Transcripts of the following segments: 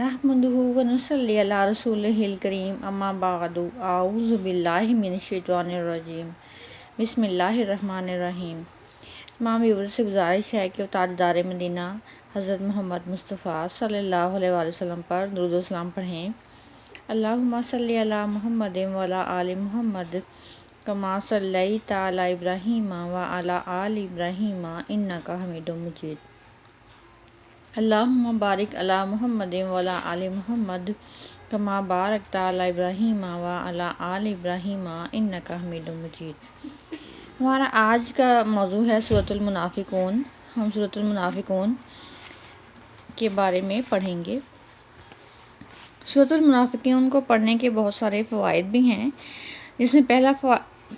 نحمده ونصلي على رسوله الكريم اما بعد اعوذ باللہ من الشیطان الرجیم بسم اللہ الرحمن الرحیم۔ تمام ویورز سے گزارش ہے کہ وہ تاجدار مدینہ حضرت محمد مصطفیٰ صلی اللہ علیہ وآلہ وسلم پر درود و سلام پڑھیں۔ اللہم صلی علی محمد وعلی آل محمد کما صلیت علی ابراہیم وعلی آل ابراہیم انک حمید مجید۔ اللہم بارک علی محمد وعلی آل محمد کما بارکت علی ابراہیم وعلی آل ابراہیم انک حمید مجید۔ ہمارا آج کا موضوع ہے سورۃ المنافقون۔ ہم سورۃ المنافقون کے بارے میں پڑھیں گے۔ سورۃ المنافقون کو پڑھنے کے بہت سارے فوائد بھی ہیں، جس میں پہلا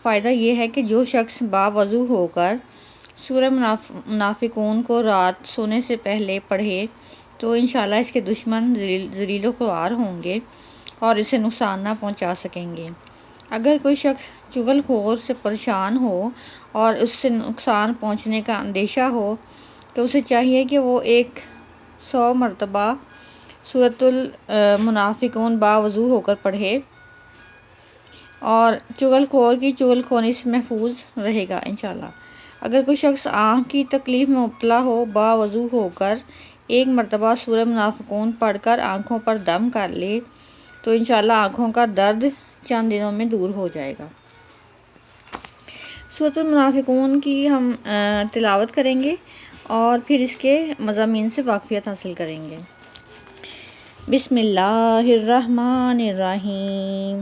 فائدہ یہ ہے کہ جو شخص باوضو ہو کر سورہ منافقون کو رات سونے سے پہلے پڑھے تو انشاءاللہ اس کے دشمن ذلیل و خوار ہوں گے اور اسے نقصان نہ پہنچا سکیں گے۔ اگر کوئی شخص چغل خور سے پریشان ہو اور اس سے نقصان پہنچنے کا اندیشہ ہو تو اسے چاہیے کہ وہ 100 مرتبہ سورۃ المنافقون باوضو ہو کر پڑھے اور چغل خور کی چغل خوری سے محفوظ رہے گا انشاءاللہ۔ اگر کوئی شخص آنکھ کی تکلیف میں مبتلا ہو باوضو ہو کر 1 مرتبہ سورہ منافقون پڑھ کر آنکھوں پر دم کر لے تو انشاءاللہ آنکھوں کا درد چند دنوں میں دور ہو جائے گا۔ سورۃ المنافقون کی ہم تلاوت کریں گے اور پھر اس کے مضامین سے واقفیت حاصل کریں گے۔ بسم اللہ الرحمن الرحیم۔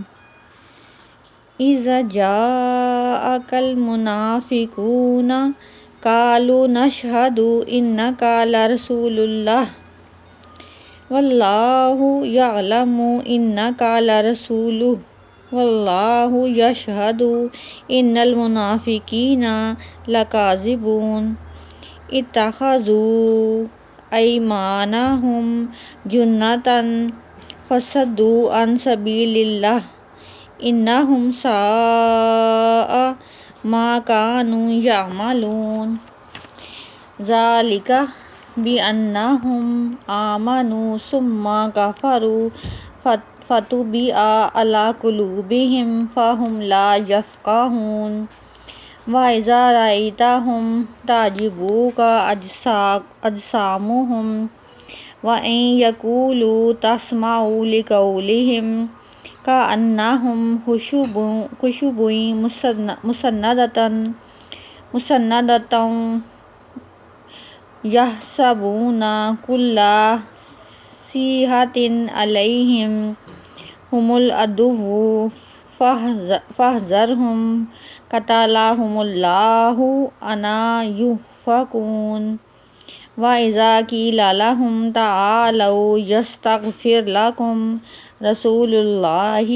اذا جاءک المنافقون قالوا نشہد انک لرسول اللہ واللہ یعلم انک لرسولہ واللہ یشہد ان المنافقین لکاذبون اتخذوا ایمانہم جنۃ فصدوا عن سبیل اللہ انہم ساء ما کانوا یعملون ذالک بأنہم آمنوا ثم کفروا فطبع علی قلوبہم فہم لا یفقہون وَإِذَا رَأَيْتَهُمْ تَعْجِبُكَ أَجْسَامُهُمْ وَإِنْ يَقُولُوا تَسْمَعُ لِقَوْلِهِمْ كَأَنَّهُمْ خُشُبٌ مُّسَنَّدَةٌ يَحْسَبُونَ كُلَّ صَيْحَةٍ عَلَيْهِمْ هُمُ الْعَدُوُّ فاحذرهم قَاتَلَهُمُ اللَّهُ أَنَّىٰ يُؤْفَكُونَ وَإِذَا قِيلَ لَهُمْ تَعَالَوْا يَسْتَغْفِرْ لَكُمْ رَسُولُ اللَّهِ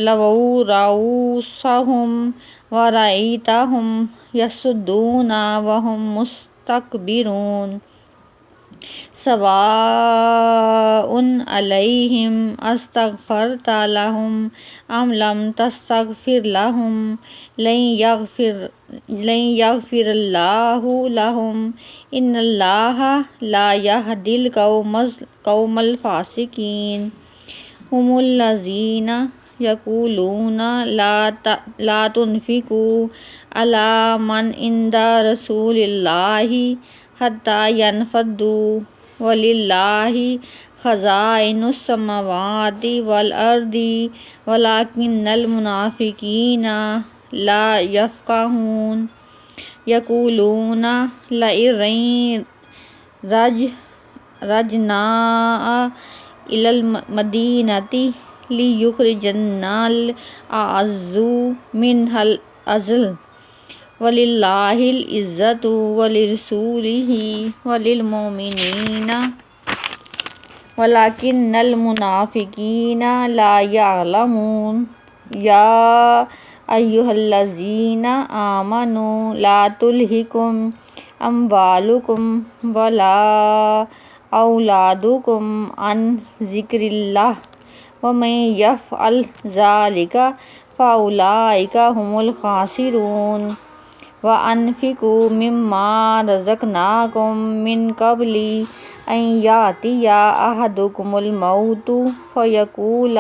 لَوَوْا رُءُوسَهُمْ وَرَأَيْتَهُمْ يَصُدُّونَ وَهُمْ مُسْتَكْبِرُونَ سواء علیہم استغفرت لہم ام لم تستغفر لہم لن یغفر اللہ لہم ان اللہ لا یہدی القوم الفاسقین ہم الذین یقولون لا تنفقوا علی من عند رسول اللہ حتی ینفضوا وَلِلَّهِ خَزَائِنُ السَّمَاوَاتِ وَالْأَرْضِ وَلَٰكِنَّ الْمُنَافِقِينَ لَا يَفْقَهُونَ يَقُولُونَ لَئِن رَجَعْنَا إِلَى الْمَدِينَةِ لِيُخْرِجَنَّ الْأَعَزُّ مِنْهَا الْأَذَلَّ وَلِلَّهِ الْعِزَّةُ وَلِرَسُولِهِ وَلِلْمُؤْمِنِينَ وَلَٰكِنَّ الْمُنَافِقِينَ لَا يَعْلَمُونَ يَا أَيُّهَا الَّذِينَ آمَنُوا لَا تُلْهِكُمْ أَمْوَالُكُمْ وَلَا أَوْلَادُكُمْ عَنْ ذِكْرِ اللَّهِ وَمَن يَفْعَلْ ذَٰلِكَ فَأُولَٰئِكَ هُمُ الْخَاسِرُونَ وَأَنفِقُوا مِمَّا رَزَقْنَاكُم مِّن قَبْلِ أَن يَأْتِيَ أَحَدَكُمُ الْمَوْتُ فَيَقُولَ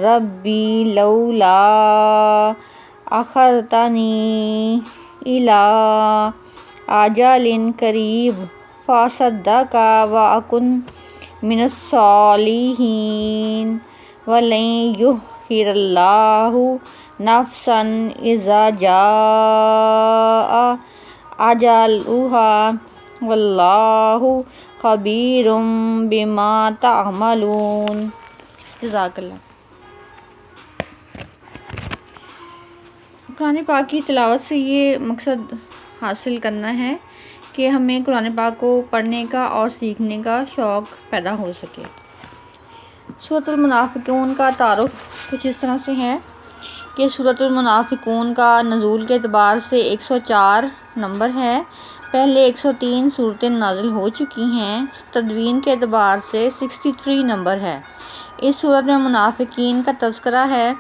رَبِّ لَوْلَا أَخَّرْتَنِي إِلَىٰ أَجَلٍ قَرِيبٍ فَأَصَدَّقَ وَأَكُن مِّنَ الصَّالِحِينَ وَلَن يُؤَخِّرَ اللَّهُ نَفْسًا إِذَا جَاءَ أَجَلُهَا وَاللَّهُ خَبِيرٌ بِمَا تَعْمَلُونَ۔ جزاک اللہ۔ قرآن پاک کی تلاوت سے یہ مقصد حاصل کرنا ہے کہ ہمیں قرآن پاک کو پڑھنے کا اور سیکھنے کا شوق پیدا ہو سکے۔ سورۃ المنافقون کا تعارف کچھ اس طرح سے ہے کہ سورۃ المنافقون کا نزول کے اعتبار سے 104 نمبر ہے۔ پہلے 103 صورتیں نازل ہو چکی ہیں۔ تدوین کے اعتبار سے 63 نمبر ہے۔ اس صورت میں منافقین کا تذکرہ ہے،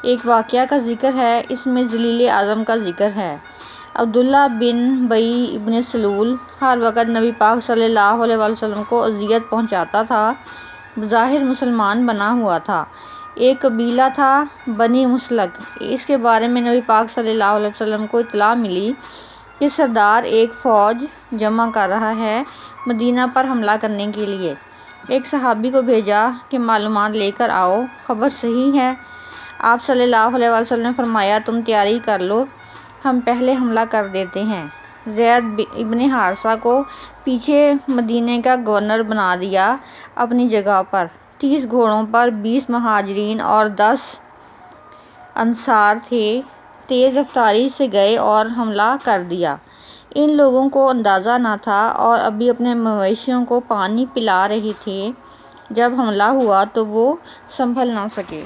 ایک واقعہ کا ذکر ہے، اس میں ذلیل اعظم کا ذکر ہے۔ عبداللہ بن ابی ابن سلول ہر وقت نبی پاک صلی اللہ علیہ وسلم کو اذیت پہنچاتا تھا، بظاہر مسلمان بنا ہوا تھا۔ ایک قبیلہ تھا بنی مسلک، اس کے بارے میں نبی پاک صلی اللہ علیہ وسلم کو اطلاع ملی کہ سردار ایک فوج جمع کر رہا ہے مدینہ پر حملہ کرنے کے لیے۔ ایک صحابی کو بھیجا کہ معلومات لے کر آؤ، خبر صحیح ہے؟ آپ صلی اللہ علیہ وسلم نے فرمایا تم تیاری کر لو، ہم پہلے حملہ کر دیتے ہیں۔ زید ابن حارثہ کو پیچھے مدینے کا گورنر بنا دیا اپنی جگہ پر۔ 30 گھوڑوں پر 20 مہاجرین اور 10 انصار تھے، تیز رفتاری سے گئے اور حملہ کر دیا۔ ان لوگوں کو اندازہ نہ تھا اور ابھی اپنے مویشیوں کو پانی پلا رہے تھے، جب حملہ ہوا تو وہ سنبھل نہ سکے۔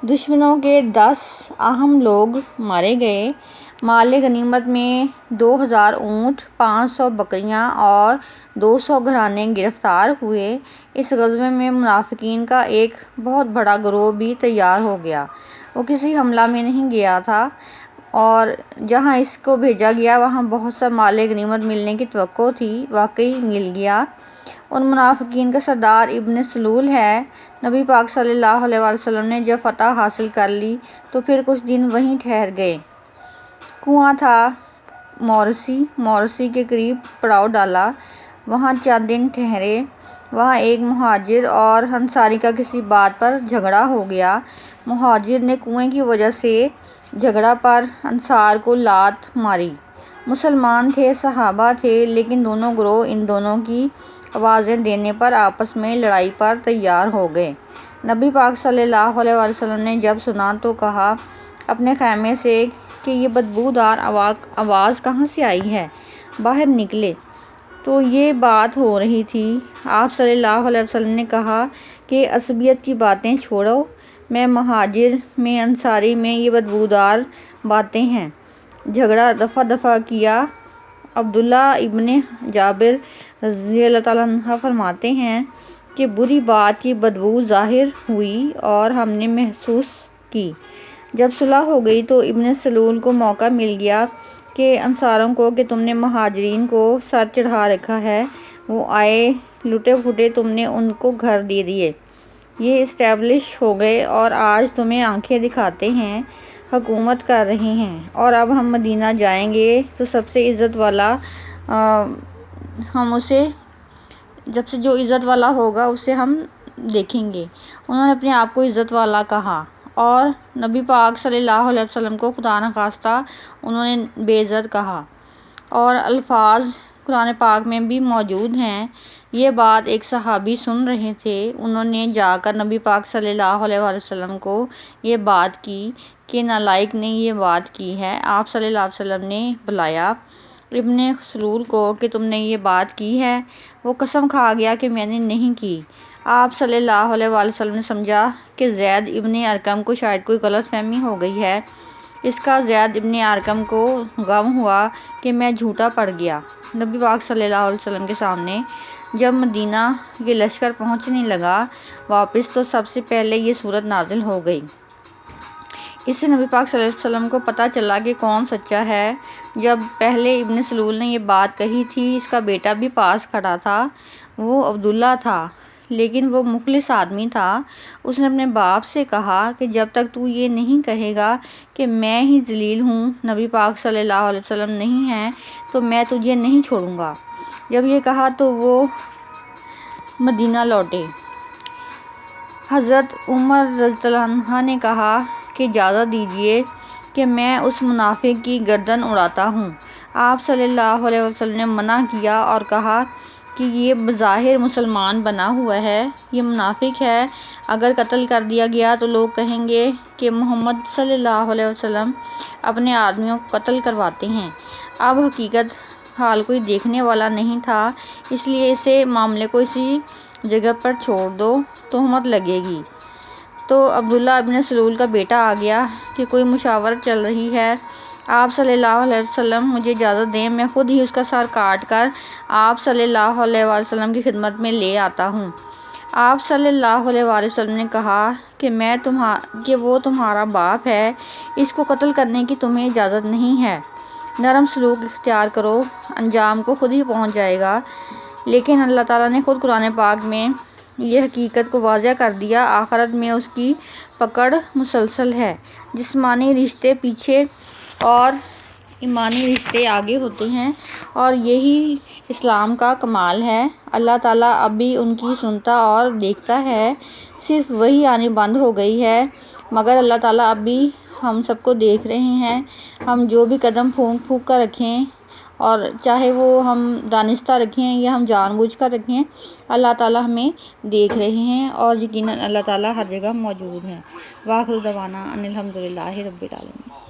دشمنوں کے 10 اہم لوگ مارے گئے۔ مال غنیمت میں 2000 اونٹ، 500 بکریاں اور 200 گھرانے گرفتار ہوئے۔ اس غزوے میں منافقین کا ایک بہت بڑا گروہ بھی تیار ہو گیا۔ وہ کسی حملہ میں نہیں گیا تھا اور جہاں اس کو بھیجا گیا وہاں بہت سا مال غنیمت ملنے کی توقع تھی، واقعی مل گیا۔ ان منافقین کا سردار ابن سلول ہے۔ نبی پاک صلی اللہ علیہ وسلم نے جب فتح حاصل کر لی تو پھر کچھ دن وہیں ٹھہر گئے۔ کنواں تھا موریسی کے قریب پڑاؤ ڈالا، وہاں چند دن ٹھہرے۔ وہاں ایک مہاجر اور انصاری کا کسی بات پر جھگڑا ہو گیا۔ مہاجر نے کنویں کی وجہ سے جھگڑا پر انصار کو لات ماری۔ مسلمان تھے، صحابہ تھے، لیکن دونوں گروہ ان دونوں کی آوازیں دینے پر آپس میں لڑائی پر تیار ہو گئے۔ نبی پاک صلی اللہ علیہ وسلم نے جب سنا تو کہا اپنے خیمے سے کہ یہ بدبودار آواز کہاں سے آئی ہے، باہر نکلے۔ تو یہ بات ہو رہی تھی۔ آپ صلی اللہ علیہ وسلم نے کہا کہ عصبیت کی باتیں چھوڑو، میں مہاجر میں انصاری میں یہ بدبودار باتیں ہیں۔ جھگڑا دفع کیا۔ عبداللہ ابن جابر رضی اللہ تعالیٰ عنہ فرماتے ہیں کہ بری بات کی بدبو ظاہر ہوئی اور ہم نے محسوس کی۔ جب صلح ہو گئی تو ابن سلول کو موقع مل گیا کہ انصاروں کو کہ تم نے مہاجرین کو سر چڑھا رکھا ہے، وہ آئے لٹے پھوٹے، تم نے ان کو گھر دے دیے، یہ اسٹیبلش ہو گئے اور آج تمہیں آنکھیں دکھاتے ہیں، حکومت کر رہے ہیں، اور اب ہم مدینہ جائیں گے تو سب سے عزت والا جب سے جو عزت والا ہوگا اسے ہم دیکھیں گے۔ انہوں نے اپنے آپ کو عزت والا کہا اور نبی پاک صلی اللہ علیہ وسلم کو خدا نخواستہ انہوں نے بے عزت کہا، اور الفاظ قرآن پاک میں بھی موجود ہیں۔ یہ بات ایک صحابی سن رہے تھے، انہوں نے جا کر نبی پاک صلی اللہ علیہ وسلم کو یہ بات کی کہ نالائق نے یہ بات کی ہے۔ آپ صلی اللہ علیہ وسلم نے بلایا ابن سلول کو کہ تم نے یہ بات کی ہے؟ وہ قسم کھا گیا کہ میں نے نہیں کی۔ آپ صلی اللہ علیہ وسلم نے سمجھا کہ زید ابن ارقم کو شاید کوئی غلط فہمی ہو گئی ہے۔ اس کا زید ابن ارقم کو غم ہوا کہ میں جھوٹا پڑ گیا۔ نبی پاک صلی اللہ علیہ وسلم کے سامنے جب مدینہ یہ لشکر پہنچنے لگا واپس تو سب سے پہلے یہ صورت نازل ہو گئی۔ اس سے نبی پاک صلی اللہ علیہ وسلم کو پتہ چلا کہ کون سچا ہے۔ جب پہلے ابن سلول نے یہ بات کہی تھی، اس کا بیٹا بھی پاس کھڑا تھا، وہ عبداللہ تھا، لیکن وہ مخلص آدمی تھا۔ اس نے اپنے باپ سے کہا کہ جب تک تو یہ نہیں کہے گا کہ میں ہی ذلیل ہوں، نبی پاک صلی اللہ علیہ وسلم نہیں ہیں، تو میں تجھے نہیں چھوڑوں گا۔ جب یہ کہا تو وہ مدینہ لوٹے۔ حضرت عمر رضی اللہ عنہ نے کہا کہ اجازت دیجیے کہ میں اس منافق کی گردن اڑاتا ہوں۔ آپ صلی اللہ علیہ وسلم نے منع کیا اور کہا کہ یہ بظاہر مسلمان بنا ہوا ہے، یہ منافق ہے، اگر قتل کر دیا گیا تو لوگ کہیں گے کہ محمد صلی اللہ علیہ وسلم اپنے آدمیوں کو قتل کرواتے ہیں۔ اب حقیقت حال کوئی دیکھنے والا نہیں تھا، اس لیے اسے معاملے کو اسی جگہ پر چھوڑ دو، تہمت لگے گی۔ تو عبداللہ ابن سلول کا بیٹا آ گیا کہ کوئی مشاورت چل رہی ہے، آپ صلی اللہ علیہ وسلم مجھے اجازت دیں، میں خود ہی اس کا سر کاٹ کر آپ صلی اللہ علیہ وسلم کی خدمت میں لے آتا ہوں۔ آپ صلی اللہ علیہ وسلم نے کہا کہ وہ تمہارا باپ ہے، اس کو قتل کرنے کی تمہیں اجازت نہیں ہے، نرم سلوک اختیار کرو، انجام کو خود ہی پہنچ جائے گا۔ لیکن اللہ تعالیٰ نے خود قرآن پاک میں یہ حقیقت کو واضح کر دیا، آخرت میں اس کی پکڑ مسلسل ہے، جسمانی رشتے پیچھے اور ایمانی رشتے آگے ہوتے ہیں، اور یہی اسلام کا کمال ہے۔ اللہ تعالیٰ اب بھی ان کی سنتا اور دیکھتا ہے، صرف وحی آنی بند ہو گئی ہے، مگر اللہ تعالیٰ اب بھی ہم سب کو دیکھ رہے ہیں۔ ہم جو بھی قدم پھونک پھونک کر رکھیں، اور چاہے وہ ہم دانستہ رکھیں یا ہم جان بوجھ کر رکھیں، اللہ تعالیٰ ہمیں دیکھ رہے ہیں، اور یقیناً اللہ تعالیٰ ہر جگہ موجود ہیں۔ وآخر دعوانا ان الحمد للہ رب العالمین۔